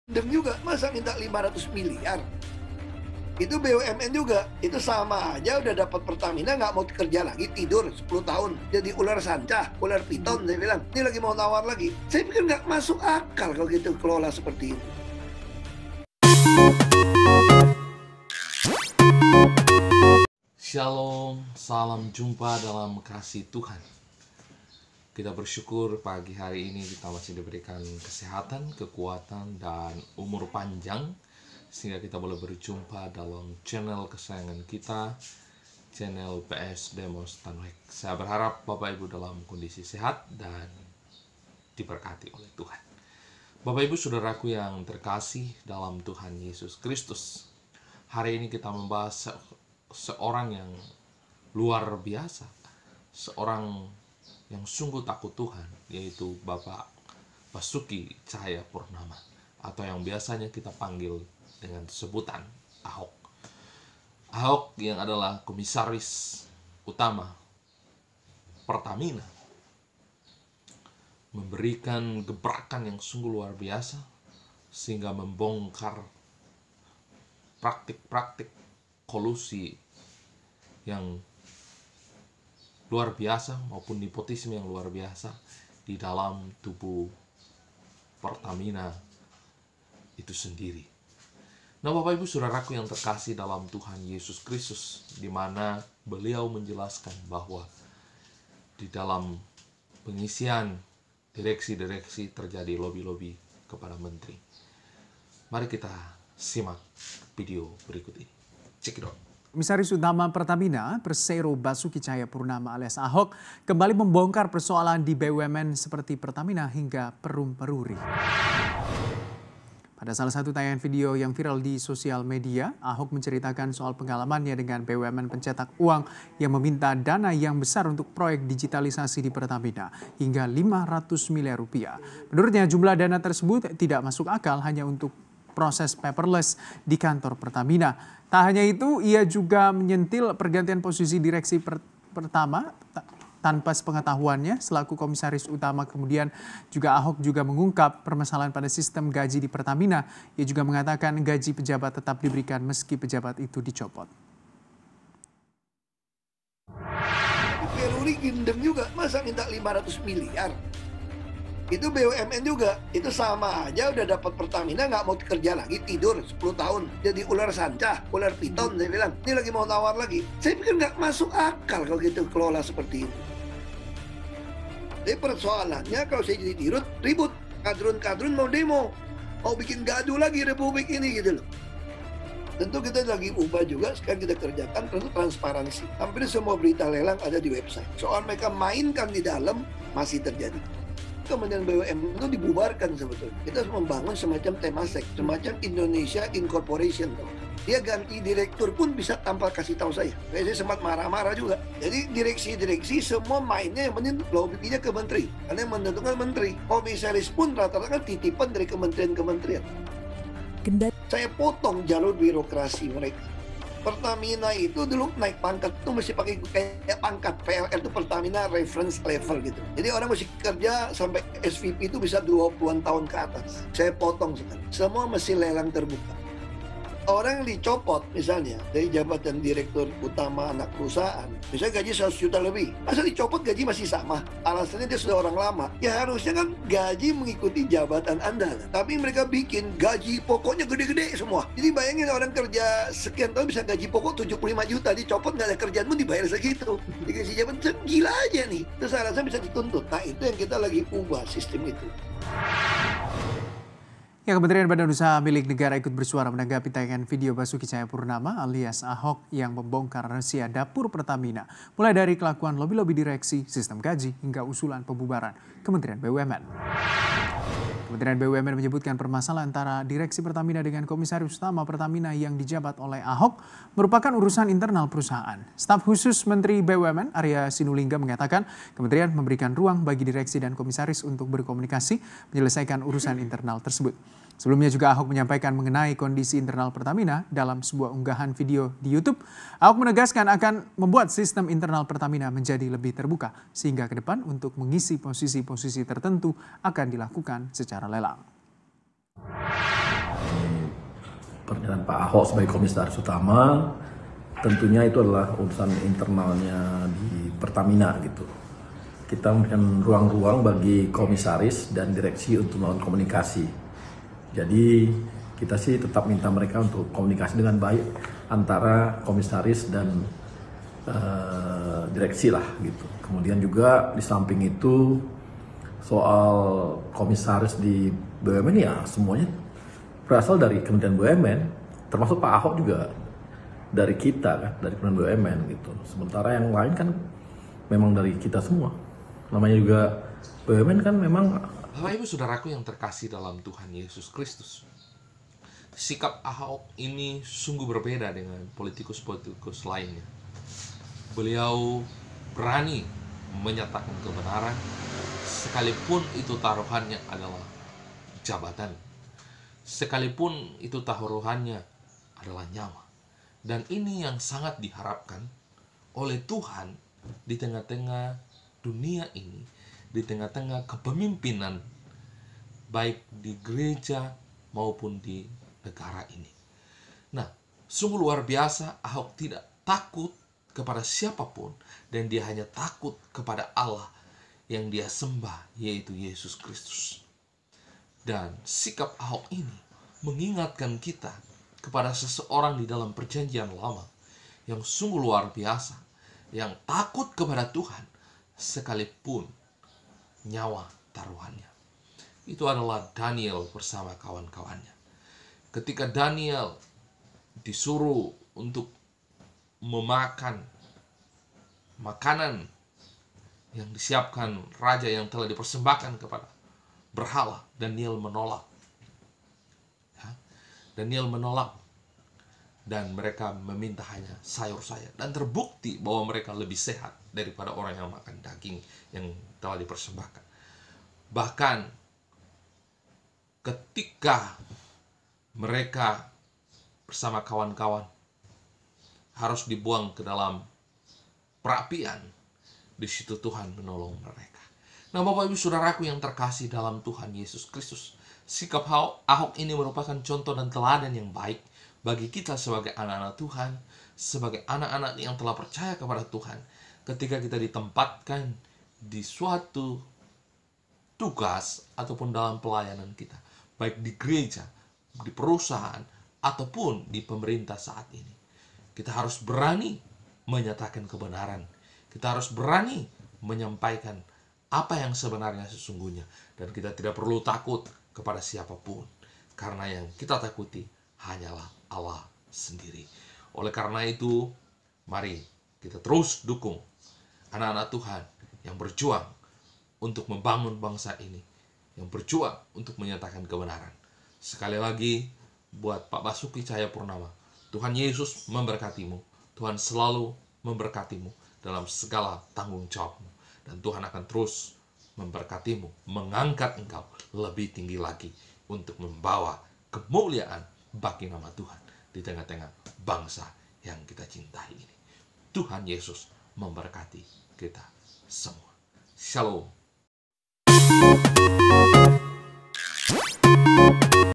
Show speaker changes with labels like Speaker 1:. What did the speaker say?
Speaker 1: Dan juga, masa minta 500 miliar? Itu BUMN juga, itu sama aja udah dapat Pertamina nggak mau kerja lagi, tidur 10 tahun, jadi ular sanca, ular piton, saya bilang. Ini lagi mau nawar lagi. Saya pikir nggak masuk akal kalau gitu kelola seperti itu.
Speaker 2: Shalom, salam jumpa dalam kasih Tuhan. Kita bersyukur pagi hari ini kita masih diberikan kesehatan, kekuatan, dan umur panjang sehingga kita boleh berjumpa dalam channel kesayangan kita, channel PS Demos Tanwek. Saya berharap Bapak Ibu dalam kondisi sehat dan diberkati oleh Tuhan. Bapak Ibu saudaraku yang terkasih dalam Tuhan Yesus Kristus, hari ini kita membahas seorang yang luar biasa, seorang yang sungguh takut Tuhan, yaitu Bapak Basuki Cahayapurnama, atau yang biasanya kita panggil dengan sebutan Ahok. Ahok yang adalah komisaris utama Pertamina memberikan gebrakan yang sungguh luar biasa sehingga membongkar praktik-praktik kolusi yang luar biasa maupun nepotisme yang luar biasa di dalam tubuh Pertamina itu sendiri. Nah, Bapak Ibu saudaraku yang terkasih dalam Tuhan Yesus Kristus, di mana beliau menjelaskan bahwa di dalam pengisian direksi-direksi terjadi lobi-lobi kepada menteri. Mari kita simak video berikut ini. Check it out.
Speaker 3: Komisaris Utama Pertamina, Persero Basuki Cahayapurnama alias Ahok, kembali membongkar persoalan di BUMN seperti Pertamina hingga Perum Peruri. Pada salah satu tayangan video yang viral di sosial media, Ahok menceritakan soal pengalamannya dengan BUMN pencetak uang yang meminta dana yang besar untuk proyek digitalisasi di Pertamina hingga 500 miliar rupiah. Menurutnya jumlah dana tersebut tidak masuk akal hanya untuk proses paperless di kantor Pertamina. Tak hanya itu, ia juga menyentil pergantian posisi direksi pertama tanpa sepengetahuannya selaku komisaris utama. Kemudian juga Ahok juga mengungkap permasalahan pada sistem gaji di Pertamina. Ia juga mengatakan gaji pejabat tetap diberikan meski pejabat itu dicopot.
Speaker 1: Peruri gendeng juga, masa minta 500 miliar? Itu BUMN juga, itu sama aja udah dapat Pertamina nggak mau kerja lagi, tidur 10 tahun, jadi ular sanca, ular piton, saya bilang. Ini lagi mau nawar lagi. Saya pikir nggak masuk akal kalau gitu kelola seperti itu. Jadi persoalannya kalau saya jadi dirut, ribut. Kadrun-kadrun mau demo, mau bikin gaduh lagi republik ini gitu loh. Tentu kita lagi ubah juga, sekarang kita kerjakan tentu transparansi. Hampir semua berita lelang ada di website. Soal mereka mainkan di dalam masih terjadi. Kementerian BUMN itu dibubarkan sebetulnya. Kita harus membangun semacam temasek, semacam Indonesia Incorporation. Dia ganti direktur pun bisa tanpa kasih tahu saya. Saya sempat marah-marah juga. Jadi direksi-direksi semua mainnya yang penting lobbynya ke menteri. Karena yang menentukan menteri. Komisaris pun rata-rata kan titipan dari kementerian-kementerian. Saya potong jalur birokrasi mereka. Pertamina itu dulu naik pangkat itu mesti pakai kayak pangkat PLN itu Pertamina reference level gitu. Jadi orang mesti kerja sampai SVP itu bisa 20-an tahun ke atas. Saya potong sekali. Semua mesti lelang terbuka. Orang yang dicopot misalnya dari jabatan direktur utama anak perusahaan, misalnya gaji 100 juta lebih, masa dicopot gaji masih sama? Alasannya dia sudah orang lama. Ya harusnya kan gaji mengikuti jabatan Anda. Tapi mereka bikin gaji pokoknya gede-gede semua. Jadi bayangin orang kerja sekian tahun bisa gaji pokok 75 juta, dicopot nggak ada kerjaan pun dibayar segitu. Dikasih jabatan, gila aja nih. Terus saya rasa bisa dituntut. Nah itu yang kita lagi ubah sistem itu.
Speaker 3: Ya, Kementerian Badan Usaha milik negara ikut bersuara menanggapi tayangan video Basuki Cahayapurnama alias Ahok yang membongkar rahasia dapur Pertamina, mulai dari kelakuan lobi-lobi direksi, sistem gaji, hingga usulan pembubaran Kementerian BUMN. Kementerian BUMN menyebutkan permasalahan antara direksi Pertamina dengan komisaris utama Pertamina yang dijabat oleh Ahok merupakan urusan internal perusahaan. Staf khusus Menteri BUMN Arya Sinulinga mengatakan kementerian memberikan ruang bagi direksi dan komisaris untuk berkomunikasi menyelesaikan urusan internal tersebut. Sebelumnya juga Ahok menyampaikan mengenai kondisi internal Pertamina dalam sebuah unggahan video di YouTube. Ahok menegaskan akan membuat sistem internal Pertamina menjadi lebih terbuka sehingga ke depan untuk mengisi posisi-posisi tertentu akan dilakukan secara lelang.
Speaker 4: pernyataan Pak Ahok sebagai komisaris utama, tentunya itu adalah urusan internalnya di Pertamina gitu. Kita memberikan ruang-ruang bagi komisaris dan direksi untuk melakukan komunikasi. Jadi kita sih tetap minta mereka untuk komunikasi dengan baik antara komisaris dan direksi lah gitu. Kemudian juga di samping itu soal komisaris di BUMN ya semuanya berasal dari Kementerian BUMN, termasuk Pak Ahok juga dari kita kan, dari Kementerian BUMN gitu. Sementara yang lain kan memang dari kita semua. Namanya juga BUMN kan memang.
Speaker 2: Bapak Ibu Saudaraku yang terkasih dalam Tuhan Yesus Kristus, sikap Ahok ini sungguh berbeda dengan politikus-politikus lainnya. Beliau berani menyatakan kebenaran, sekalipun itu taruhannya adalah jabatan, sekalipun itu taruhannya adalah nyawa. Dan ini yang sangat diharapkan oleh Tuhan di tengah-tengah dunia ini, di tengah-tengah kepemimpinan baik di gereja maupun di negara ini. Nah, sungguh luar biasa Ahok tidak takut kepada siapapun, dan dia hanya takut kepada Allah yang dia sembah, yaitu Yesus Kristus. Dan sikap Ahok ini mengingatkan kita kepada seseorang di dalam perjanjian lama yang sungguh luar biasa, yang takut kepada Tuhan sekalipun nyawa taruhannya. Itu adalah Daniel bersama kawan-kawannya. Ketika Daniel disuruh untuk memakan makanan yang disiapkan raja yang telah dipersembahkan kepada berhala, Daniel menolak. Daniel menolak, dan mereka meminta hanya sayur-sayur, dan terbukti bahwa mereka lebih sehat daripada orang yang makan daging yang telah dipersembahkan. Bahkan ketika mereka bersama kawan-kawan harus dibuang ke dalam perapian, di situ Tuhan menolong mereka. Nah, Bapak Ibu Saudaraku yang terkasih dalam Tuhan Yesus Kristus, sikap Ahok ini merupakan contoh dan teladan yang baik bagi kita sebagai anak-anak Tuhan, sebagai anak-anak yang telah percaya kepada Tuhan. Ketika kita ditempatkan di suatu tugas ataupun dalam pelayanan kita, baik di gereja, di perusahaan, ataupun di pemerintah saat ini, kita harus berani menyatakan kebenaran. Kita harus berani menyampaikan apa yang sebenarnya sesungguhnya. Dan kita tidak perlu takut kepada siapapun, karena yang kita takuti hanyalah Allah sendiri. Oleh karena itu, mari kita terus dukung anak-anak Tuhan yang berjuang untuk membangun bangsa ini, yang berjuang untuk menyatakan kebenaran. Sekali lagi, buat Pak Basuki Cahayapurnama, Tuhan Yesus memberkatimu. Tuhan selalu memberkatimu dalam segala tanggung jawabmu. Dan Tuhan akan terus memberkatimu, mengangkat engkau lebih tinggi lagi untuk membawa kemuliaan bagi nama Tuhan di tengah-tengah bangsa yang kita cintai ini. Tuhan Yesus memberkati kita semua. Shalom.